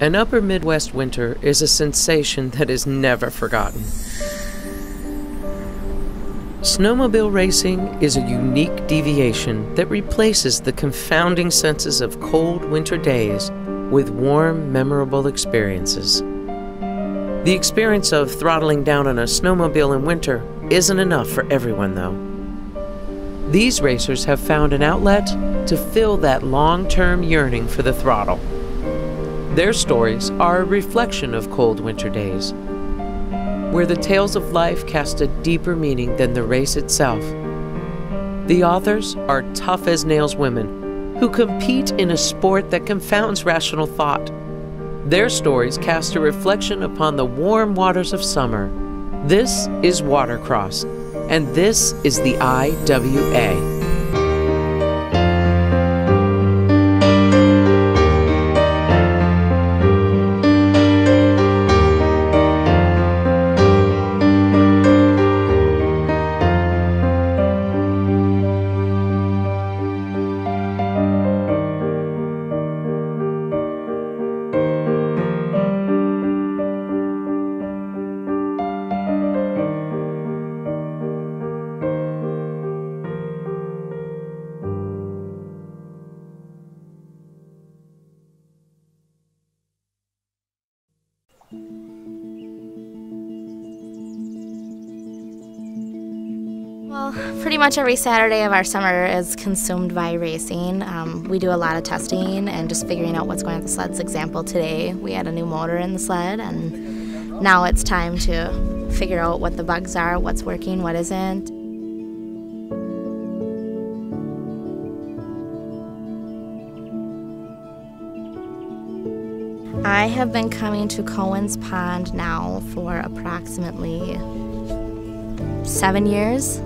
An upper Midwest winter is a sensation that is never forgotten. Snowmobile racing is a unique deviation that replaces the confounding senses of cold winter days with warm, memorable experiences. The experience of throttling down on a snowmobile in winter isn't enough for everyone, though. These racers have found an outlet to fill that long-term yearning for the throttle. Their stories are a reflection of cold winter days, where the tales of life cast a deeper meaning than the race itself. The authors are tough-as-nails women who compete in a sport that confounds rational thought. Their stories cast a reflection upon the warm waters of summer. This is Watercross, and this is the IWA. Well, pretty much every Saturday of our summer is consumed by racing. We do a lot of testing and just figuring out what's going on the sleds. Example, today we had a new motor in the sled, and now it's time to figure out what the bugs are, what's working, what isn't. I have been coming to Cohen's Pond now for approximately 7 years.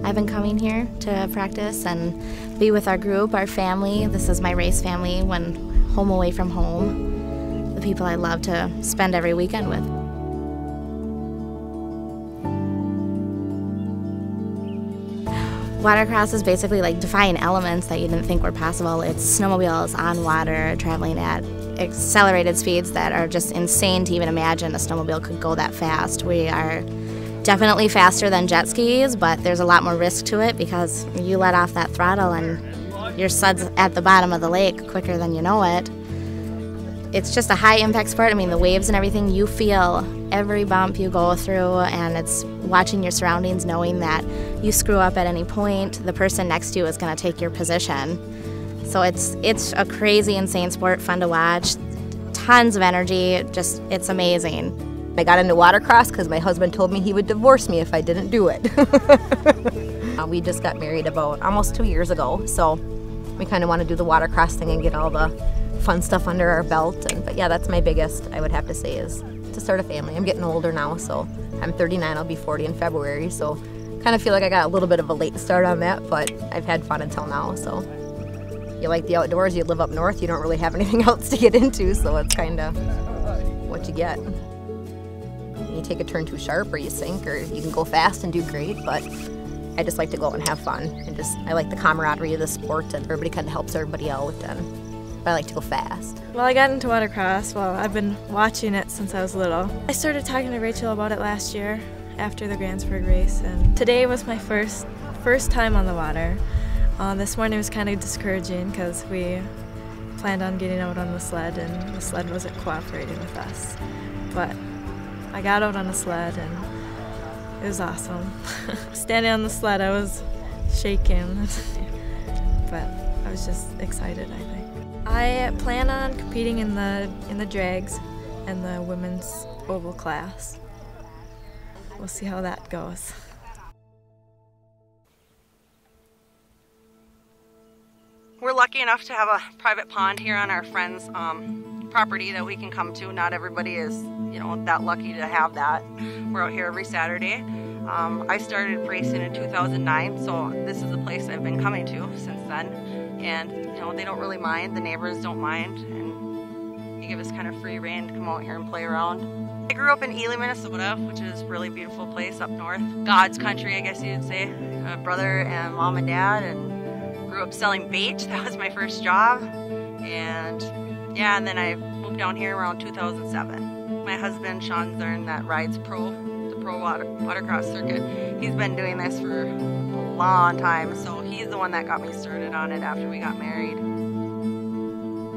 I've been coming here to practice and be with our group, our family. This is my race family when home away from home, the people I love to spend every weekend with. Watercross is basically like defying elements that you didn't think were possible. It's snowmobiles on water, traveling at accelerated speeds that are just insane to even imagine a snowmobile could go that fast. We are definitely faster than jet skis, but there's a lot more risk to it because you let off that throttle and your sled's at the bottom of the lake quicker than you know it. It's just a high impact sport. I mean, the waves and everything, you feel every bump you go through, and it's watching your surroundings, knowing that you screw up at any point, the person next to you is going to take your position. So it's a crazy, insane sport, fun to watch, tons of energy, just it's amazing. I got into watercross because my husband told me he would divorce me if I didn't do it. We just got married about almost 2 years ago, so we kind of want to do the watercross thing and get all the fun stuff under our belt. But yeah, that's my biggest, I would have to say, is to start a family. I'm getting older now, so I'm 39, I'll be 40 in February, so kind of feel like I got a little bit of a late start on that, but I've had fun until now. So you like the outdoors, you live up north, you don't really have anything else to get into, so it's kind of what you get. You take a turn too sharp or you sink, or you can go fast and do great, but I just like to go out and have fun, and I like the camaraderie of the sport, and everybody kind of helps everybody out, and I like to go fast. Well, I got into watercross. Well, I've been watching it since I was little. I started talking to Rachel about it last year after the Grantsburg race, and today was my first time on the water. This morning was kind of discouraging because we planned on getting out on the sled, and the sled wasn't cooperating with us, but I got out on the sled and it was awesome. Standing on the sled, I was shaking, but I was just excited, I think. I plan on competing in the drags and the women's oval class. We'll see how that goes. We're lucky enough to have a private pond here on our friend's property that we can come to. Not everybody is, that lucky to have that. We're out here every Saturday. I started racing in 2009, so this is the place I've been coming to since then. And they don't really mind, the neighbors don't mind, and you give us kind of free rein to come out here and play around. I grew up in Ely, Minnesota, which is a really beautiful place up north. God's country, I guess you'd say. A brother and mom and dad, and grew up selling bait. That was my first job. And yeah, and then I moved up down here around 2007. My husband, Sean Zern, that rides the pro watercross circuit, he's been doing this for a long time, so he's the one that got me started on it after we got married.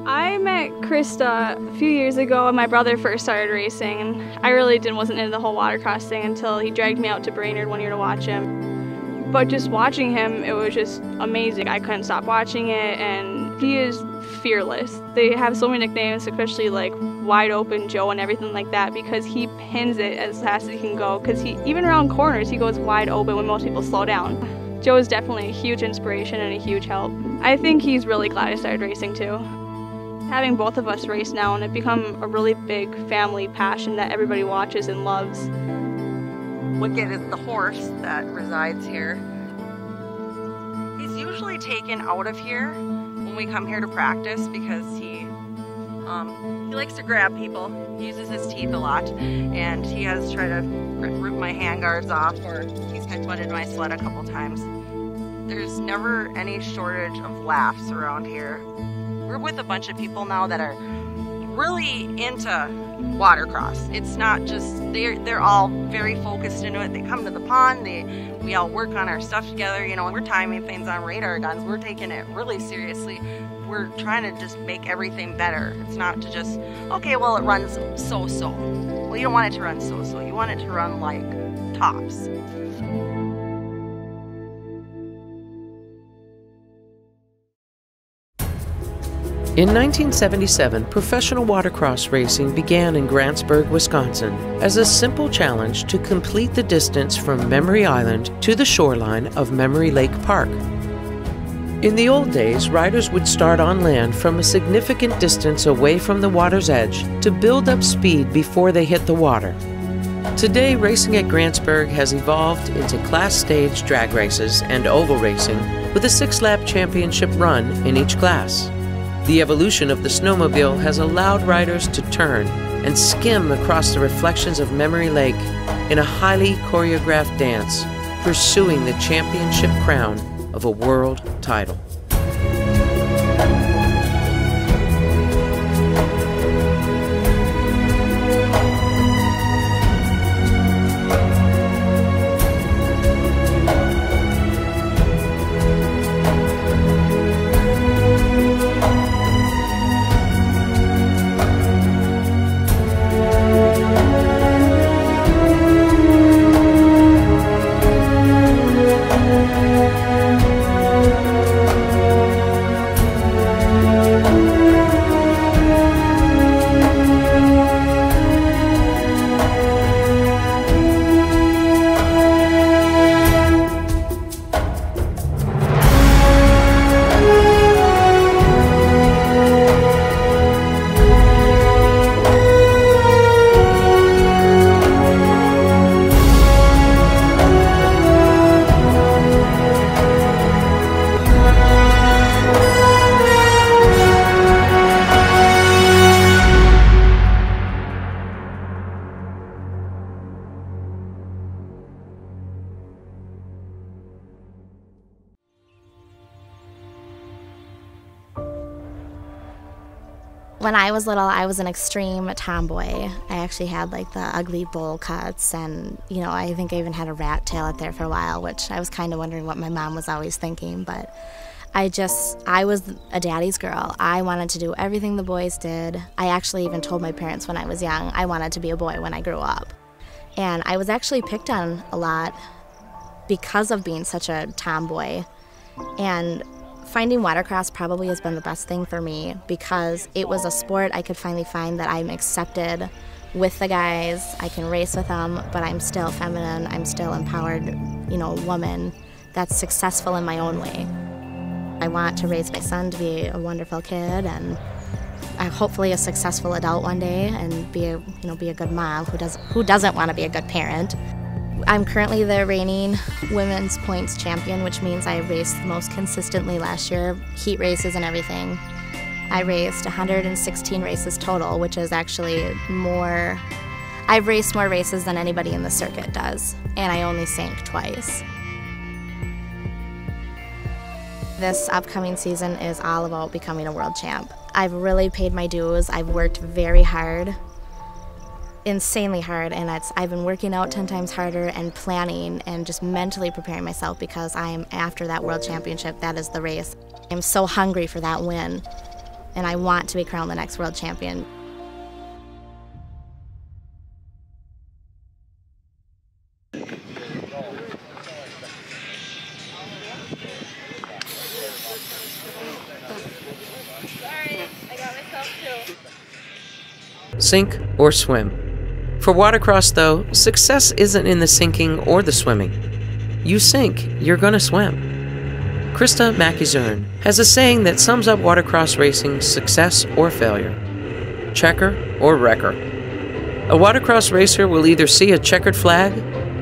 I met Krista a few years ago when my brother first started racing, and I really wasn't into the whole watercross thing until he dragged me out to Brainerd one year to watch him. But just watching him, it was just amazing. I couldn't stop watching it, and he is fearless. They have so many nicknames, especially like Wide Open Joe and everything like that, because he pins it as fast as he can go, because even around corners he goes wide open when most people slow down. Joe is definitely a huge inspiration and a huge help. I think he's really glad I started racing too. Having both of us race now, and it become a really big family passion that everybody watches and loves. Wicket is the horse that resides here. He's usually taken out of here when we come here to practice because he likes to grab people. He uses his teeth a lot, and he has tried to rip my handguards off, or he's head-butted my sled a couple times. There's never any shortage of laughs around here. We're with a bunch of people now that are really into watercross. It's not just, they're all very focused into it. They come to the pond, we all work on our stuff together, you know, we're timing things on radar guns, we're taking it really seriously. We're trying to just make everything better. It's not to just, okay, well it runs so-so. Well, you don't want it to run so-so, you want it to run like tops. In 1977, professional watercross racing began in Grantsburg, Wisconsin, as a simple challenge to complete the distance from Memory Island to the shoreline of Memory Lake Park. In the old days, riders would start on land from a significant distance away from the water's edge to build up speed before they hit the water. Today, racing at Grantsburg has evolved into class stage drag races and oval racing with a 6-lap championship run in each class. The evolution of the snowmobile has allowed riders to turn and skim across the reflections of Memory Lake in a highly choreographed dance, pursuing the championship crown of a world title. When I was little, I was an extreme tomboy. I actually had like the ugly bowl cuts, and you know, I think I even had a rat tail out there for a while, which I was kind of wondering what my mom was always thinking, but I was a daddy's girl. I wanted to do everything the boys did. I actually even told my parents when I was young I wanted to be a boy when I grew up. And I was actually picked on a lot because of being such a tomboy. And finding watercross probably has been the best thing for me because it was a sport I could finally find that I'm accepted with the guys. I can race with them, but I'm still feminine. I'm still empowered, you know, woman that's successful in my own way. I want to raise my son to be a wonderful kid and hopefully a successful adult one day, and be a good mom who doesn't want to be a good parent. I'm currently the reigning women's points champion, which means I raced the most consistently last year, heat races and everything. I raced 116 races total, which is actually more. I've raced more races than anybody in the circuit does, and I only sank twice. This upcoming season is all about becoming a world champ. I've really paid my dues. I've worked very hard, insanely hard, and I've been working out 10 times harder and planning and just mentally preparing myself because I am after that world championship. That is the race. I'm so hungry for that win, and I want to be crowned the next world champion. Sink or swim. For watercross, though, success isn't in the sinking or the swimming. You sink, you're gonna swim. Krista Mackey-Zern has a saying that sums up watercross racing's success or failure. Checker or wrecker. A watercross racer will either see a checkered flag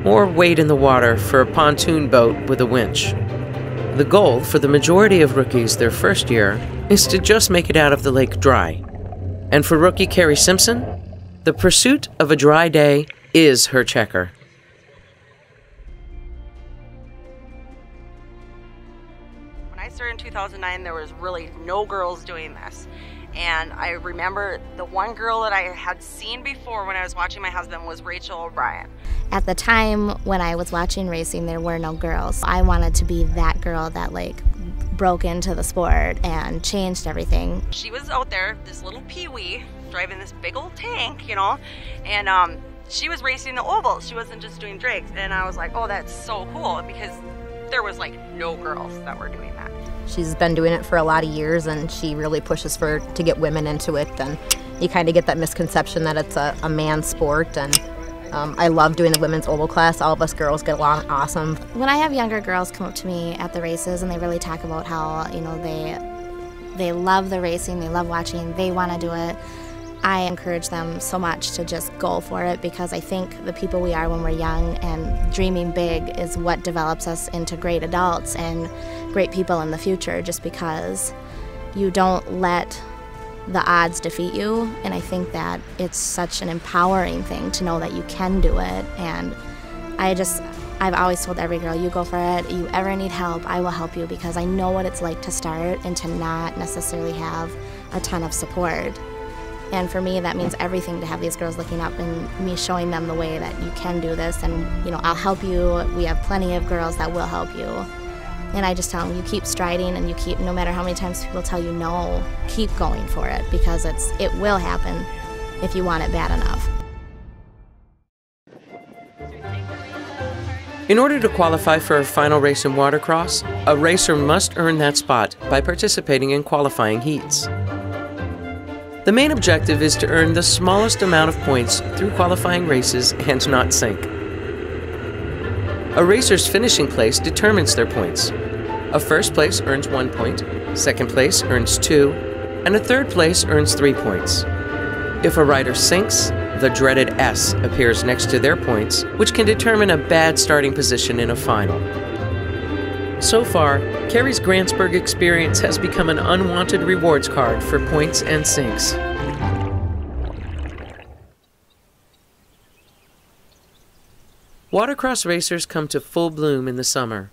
or wade in the water for a pontoon boat with a winch. The goal for the majority of rookies their first year is to just make it out of the lake dry. And for rookie Carrie Simpson, the pursuit of a dry day is her checker. When I started in 2009, there was really no girls doing this. And I remember the one girl that I had seen before when I was watching my husband was Rachel O'Brien. At the time when I was watching racing, there were no girls. I wanted to be that girl that broke into the sport and changed everything. She was out there, this little peewee, driving this big old tank, you know, and she was racing the ovals. She wasn't just doing drags. And I was like, oh, that's so cool, because there was no girls that were doing that. She's been doing it for a lot of years, and she really pushes to get women into it. And you kind of get that misconception that it's a man's sport. And I love doing the women's oval class. All of us girls get along awesome. When I have younger girls come up to me at the races and they really talk about how, you know, they love the racing, they love watching, they want to do it, I encourage them so much to just go for it, because I think the people we are when we're young and dreaming big is what develops us into great adults and great people in the future, just because you don't let the odds defeat you. And I think that it's such an empowering thing to know that you can do it. And I've always told every girl, you go for it. You ever need help, I will help you, because I know what it's like to start and to not necessarily have a ton of support. And for me, that means everything to have these girls looking up and me showing them the way that you can do this. And, you know, I'll help you. We have plenty of girls that will help you. And I just tell them, you keep striding, and you keep, no matter how many times people tell you no, keep going for it, because it will happen if you want it bad enough. In order to qualify for a final race in watercross, a racer must earn that spot by participating in qualifying heats. The main objective is to earn the smallest amount of points through qualifying races and not sink. A racer's finishing place determines their points. A first place earns 1 point, second place earns 2, and a third place earns 3 points. If a rider sinks, the dreaded S appears next to their points, which can determine a bad starting position in a final. So far, Carrie's Grantsburg experience has become an unwanted rewards card for points and sinks. Watercross racers come to full bloom in the summer,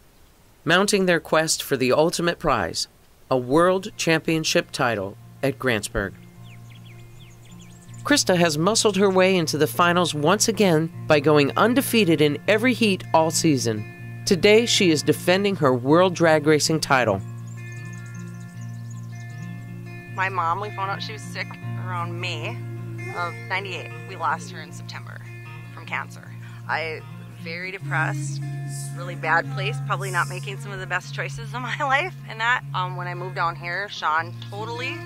mounting their quest for the ultimate prize, a World Championship title at Grantsburg. Krista has muscled her way into the finals once again by going undefeated in every heat all season. Today, she is defending her World Drag Racing title. My mom, we found out she was sick around May of '98. We lost her in September from cancer. Very depressed, really bad place, probably not making some of the best choices in my life. And that, when I moved down here, Sean totally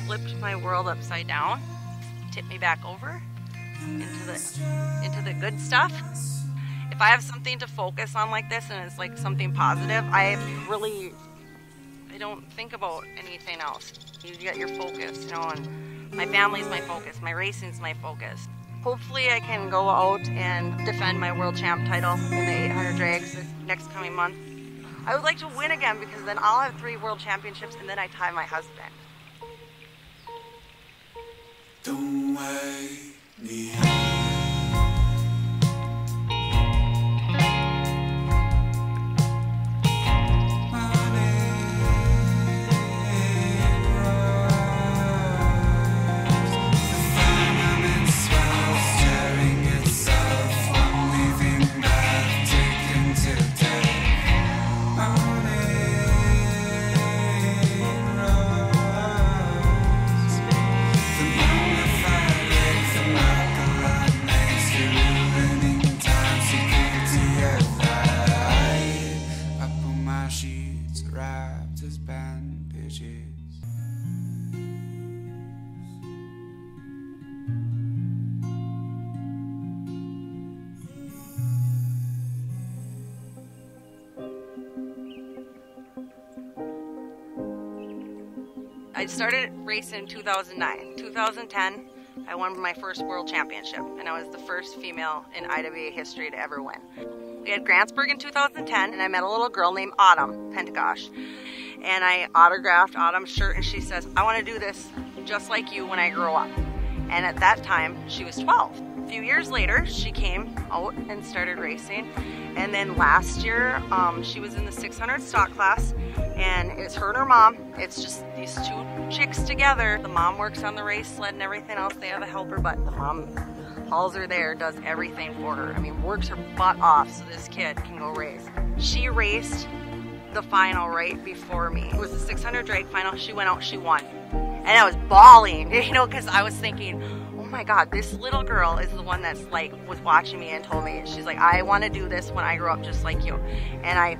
flipped my world upside down, tipped me back over into the good stuff. If I have something to focus on like this and it's like something positive, I don't think about anything else. You get your focus, you know, and my family's my focus, my racing's my focus. Hopefully I can go out and defend my world champ title in the 800 drags this next coming month. I would like to win again, because then I'll have 3 world championships and then I tie my husband. Don't wake me up. I started racing in 2009. 2010, I won my first world championship, and I was the first female in IWA history to ever win. We had Grantsburg in 2010, and I met a little girl named Autumn Pentecost. And I autographed Autumn's shirt, and she says, I want to do this just like you when I grow up. And at that time, she was 12. A few years later, she came out and started racing. And then last year, she was in the 600 stock class, and it's her and her mom. It's just these two chicks together. The mom works on the race sled and everything else. They have a helper, but the mom hauls her there, does everything for her. I mean, works her butt off so this kid can go race. She raced the final right before me. It was the 600 drag final. She went out, she won. And I was bawling, you know, because I was thinking, oh my God, this little girl is the one that's like, was watching me and told me, she's like, I want to do this when I grow up just like you. And I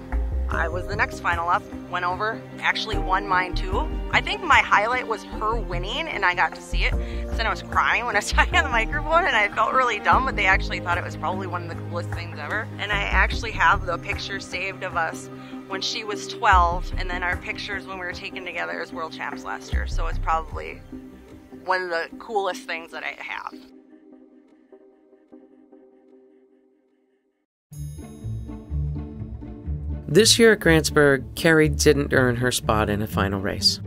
was the next final up, went over, actually won mine too. I think my highlight was her winning, and I got to see it. Then I was crying when I was talking on the microphone, and I felt really dumb, but they actually thought it was probably one of the coolest things ever. And I actually have the picture saved of us when she was 12, and then our pictures when we were taken together as world champs last year. So it's probably one of the coolest things that I have. This year at Grantsburg, Carrie didn't earn her spot in a final race.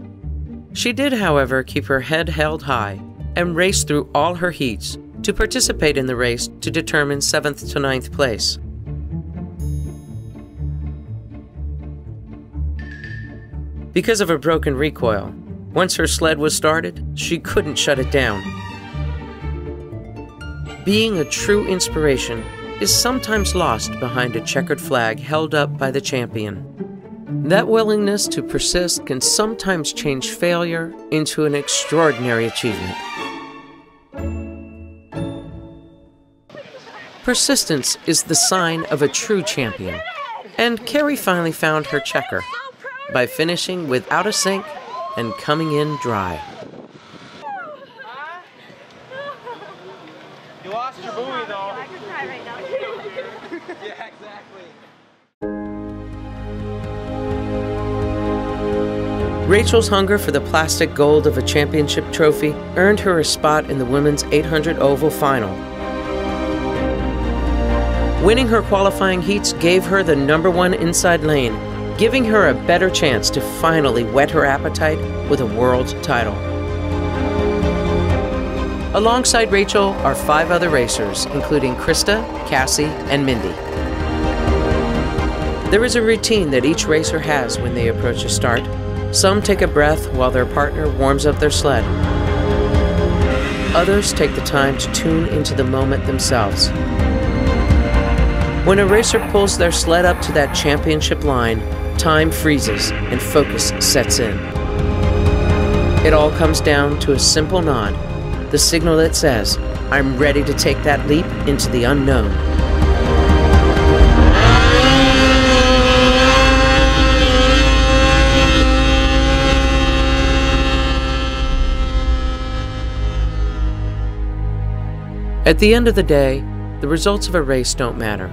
She did, however, keep her head held high and race through all her heats to participate in the race to determine 7th to 9th place. Because of a broken recoil, once her sled was started, she couldn't shut it down. Being a true inspiration is sometimes lost behind a checkered flag held up by the champion. That willingness to persist can sometimes change failure into an extraordinary achievement. Persistence is the sign of a true champion, and Carrie finally found her checker by finishing without a sink and coming in dry. You lost your buoy though. I could cry right now. Yeah, exactly. Rachel's hunger for the plastic gold of a championship trophy earned her a spot in the women's 800 oval final. Winning her qualifying heats gave her the #1 inside lane, giving her a better chance to finally whet her appetite with a world title. Alongside Rachel are 5 other racers, including Krista, Cassie, and Mindy. There is a routine that each racer has when they approach a start. Some take a breath while their partner warms up their sled. Others take the time to tune into the moment themselves. When a racer pulls their sled up to that championship line, time freezes and focus sets in. It all comes down to a simple nod, the signal that says, I'm ready to take that leap into the unknown. At the end of the day, the results of a race don't matter,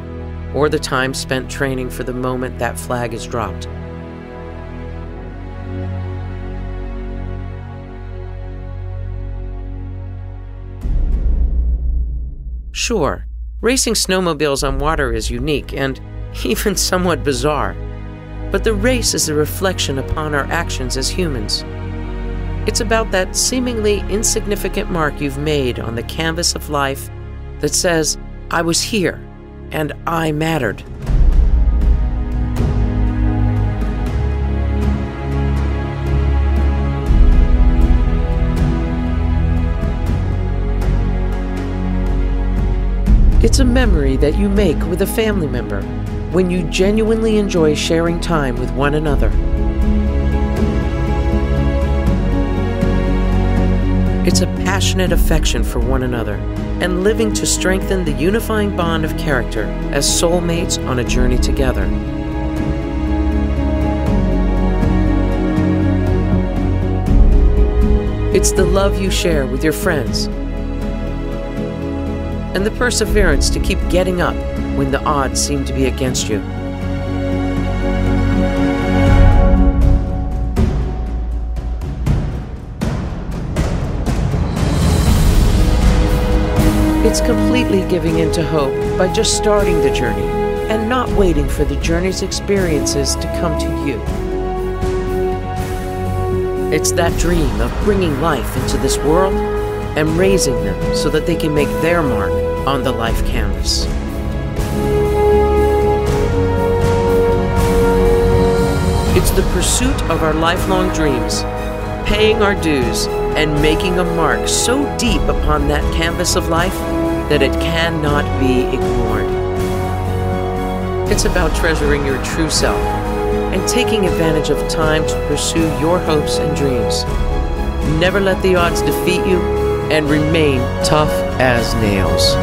or the time spent training for the moment that flag is dropped. Sure, racing snowmobiles on water is unique and even somewhat bizarre, but the race is a reflection upon our actions as humans. It's about that seemingly insignificant mark you've made on the canvas of life that says, I was here and I mattered. It's a memory that you make with a family member when you genuinely enjoy sharing time with one another. It's a passionate affection for one another and living to strengthen the unifying bond of character as soulmates on a journey together. It's the love you share with your friends and the perseverance to keep getting up when the odds seem to be against you. It's completely giving into hope by just starting the journey and not waiting for the journey's experiences to come to you. It's that dream of bringing life into this world and raising them so that they can make their mark on the life canvas. It's the pursuit of our lifelong dreams, paying our dues, and making a mark so deep upon that canvas of life that it cannot be ignored. It's about treasuring your true self and taking advantage of time to pursue your hopes and dreams. Never let the odds defeat you, and remain tough as nails.